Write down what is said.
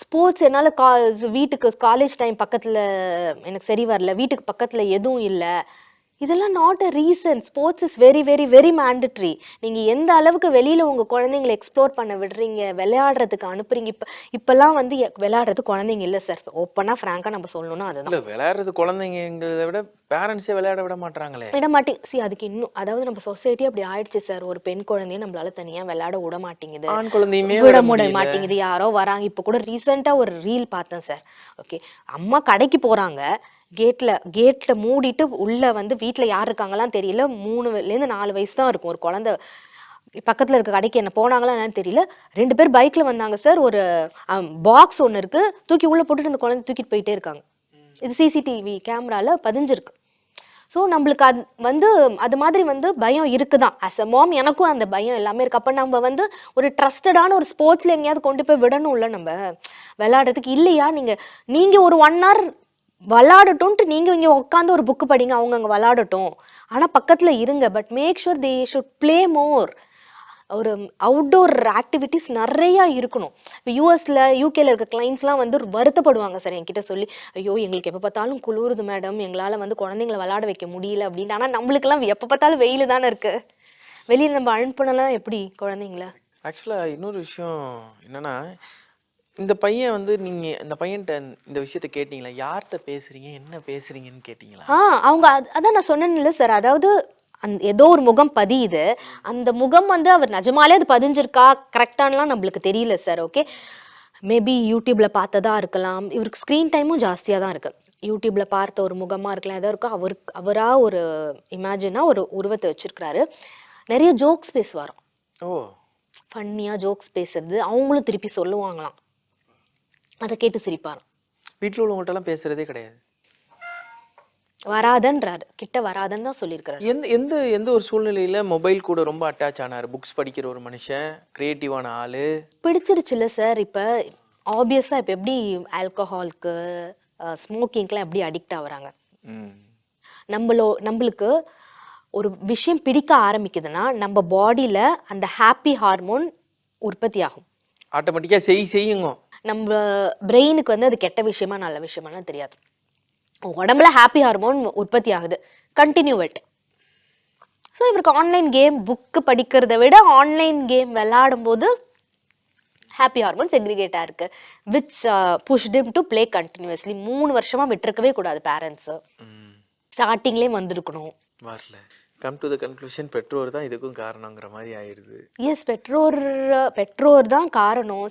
Sports என்னால் வீட்டுக்கு college time பக்கத்தில் எனக்கு சரி வரல, வீட்டுக்கு பக்கத்தில் எதுவும் இல்லை, இதெல்லாம் not a reason. Sports is very very very mandatory. நீங்கள் எந்த அளவுக்கு வெளியில் உங்கள் குழந்தைங்களை எக்ஸ்ப்ளோர் பண்ண விடுறீங்க, விளையாடுறதுக்கு அனுப்புறீங்க. இப்போல்லாம் வந்து விளையாடுறது குழந்தைங்க இல்லை சார். ஓப்பனாக ஃப்ராங்காக நம்ம சொல்லணும்னா அதுதான். இல்லை, விளையாடுறது குழந்தைங்கிறத விட பேரண்ட்ஸே விளையாட விட மாட்டாங்களே. விட மாட்டேங்க. அதுக்கு இன்னும் அதாவது நம்ம சொசைட்டி அப்படி ஆயிடுச்சு சார். ஒரு பெண் குழந்தைய நம்மளால தனியாக விளையாட விட மாட்டேங்குது, ஆண் குழந்தையுமே விட விட முடியல. மாட்டேங்குது. யாரோ வராங்க. இப்போ கூட ரீசெண்டாக ஒரு ரீல் பார்த்தேன் சார். ஓகே, அம்மா கடைக்கு போகிறாங்க, கேட்ல மூடிட்டு உள்ள வந்து வீட்டில் யார் இருக்காங்களான்னு தெரியல. 3லேருந்து 4 வயசு தான் இருக்கும். ஒரு குழந்தை பக்கத்தில் இருக்க கடைக்கு என்ன போனாங்களா என்னன்னு தெரியல. 2 பேர் பைக்ல வந்தாங்க சார். ஒரு பாக்ஸ் ஒன்று இருக்கு, தூக்கி உள்ள போட்டுட்டு அந்த குழந்தை தூக்கிட்டு போயிட்டே இருக்காங்க. இது சிசிடிவி கேமரால பதிஞ்சிருக்கு. ஸோ நம்மளுக்கு அது வந்து அது மாதிரி வந்து பயம் இருக்குதான். ஆஸ் அ மாம் எனக்கும் அந்த பயம் எல்லாமே இருக்கு. அப்போ நம்ம வந்து ஒரு ட்ரஸ்டடான ஒரு ஸ்போர்ட்ஸ்ல எங்கேயாவது கொண்டு போய் விடணும்ல நம்ம விளையாடுறதுக்கு. இல்லையா நீங்க ஒரு 1 hour விளாடட்டும்ட்டு நீங்கள் இங்கே உட்காந்து ஒரு புக்கு படிங்க, அவங்க அங்கே விளாடட்டும், ஆனால் பக்கத்தில் இருங்க. But make sure they should play more. ஒரு அவுட்டோர் ஆக்டிவிட்டிஸ் நிறையா இருக்கணும். இப்போ யூஎஸில் யூகேல இருக்க கிளைண்ட்ஸ்லாம் வந்து வருத்தப்படுவாங்க சார் என்கிட்ட சொல்லி, ஐயோ எங்களுக்கு எப்போ பார்த்தாலும் குளிருது மேடம், எங்களால் வந்து குழந்தைங்களை விளாட வைக்க முடியல அப்படின்ட்டு. ஆனால் நம்மளுக்கெல்லாம் எப்போ பார்த்தாலும் வெயில் தானே இருக்குது. வெளியில் நம்ம அனுப்பினலாம் எப்படி குழந்தைங்கள? ஆக்சுவலாக இன்னொரு விஷயம் என்னென்னா, இந்த பையன் வந்து நீங்கள் இந்த பையன்கிட்ட இந்த விஷயத்த கேட்டிங்களா? யார்கிட்ட பேசுகிறீங்க, என்ன பேசுகிறீங்கன்னு கேட்டிங்களா? அவங்க அதான் நான் சொன்னேன்ல சார். அதாவது ஏதோ ஒரு முகம் பதியுது. அந்த முகம் வந்து அவர் நிஜமாலே அது பதிஞ்சிருக்கா கரெக்டானலாம் நம்மளுக்கு தெரியல சார். ஓகே, மேபி யூடியூப்ல பார்த்ததா இருக்கலாம். இவருக்கு ஸ்க்ரீன் டைமும் ஜாஸ்தியாக தான் இருக்கு. யூடியூப்ல பார்த்த ஒரு முகமாக இருக்கலாம், ஏதோ இருக்கும். அவராக ஒரு இமேஜினாக ஒரு உருவத்தை வச்சிருக்கிறாரு. நிறைய ஜோக்ஸ் பேசுவாராம். ஓ, ஃபன்னியாக ஜோக்ஸ் பேசுறது அவங்களும் திருப்பி சொல்லுவாங்களாம், அதை கேட்டு சிரிப்பாராம். வீட்டில் உள்ளவங்கள்ட்டலாம் பேசுகிறதே கிடையாது. வராதன்றாரு, கிட்ட வராதன்னு தான் சொல்லியிருக்கிறாரு. எந்த எந்த எந்த ஒரு சூழ்நிலையில் மொபைல் கூட ரொம்ப அட்டாச் ஆனார்? புக்ஸ் படிக்கிற ஒரு மனுஷன், கிரியேட்டிவான ஆள். பிடிச்சிருச்சுல்ல சார். இப்போ ஆப்வியஸாக இப்போ எப்படி ஆல்கஹாலுக்கு ஸ்மோக்கிங்க்கெலாம் எப்படி அடிக்ட் ஆகுறாங்க. நம்மளுக்கு ஒரு விஷயம் பிடிக்க ஆரம்பிக்குதுன்னா நம்ம பாடியில் அந்த ஹாப்பி ஹார்மோன் உற்பத்தி ஆகும் ஆட்டோமேட்டிக்காக செய்யுங்க. நம்ம பிரெயினுக்கு வந்து அது கெட்ட விஷயமா நல்ல விஷயமாலாம் தெரியாது. உடம்புல ஹாப்பி ஹார்மோன் உற்பத்தி ஆகுது. Continue it. ஸோ இவருக்கு ஆன்லைன் கேம் புக்கு படிக்கிறத விட ஆன்லைன் கேம் விளையாடும் போது ஹாப்பி ஹார்மோன் செக்ரிகேட் ஆயிருக்கு, which pushed him to play continuously. 3 வருஷமா விட்டுருக்கவே கூடாது பேரண்ட்ஸ். ஸ்டார்டிங்லேயே வந்திருக்கணும். வரல. கம் டு த கன்க்ளூஷன், பெற்றோர் தான் இதுக்கும் காரணங்கிற மாதிரி ஆயிடுது. எஸ், பெற்றோர் தான் காரணம்.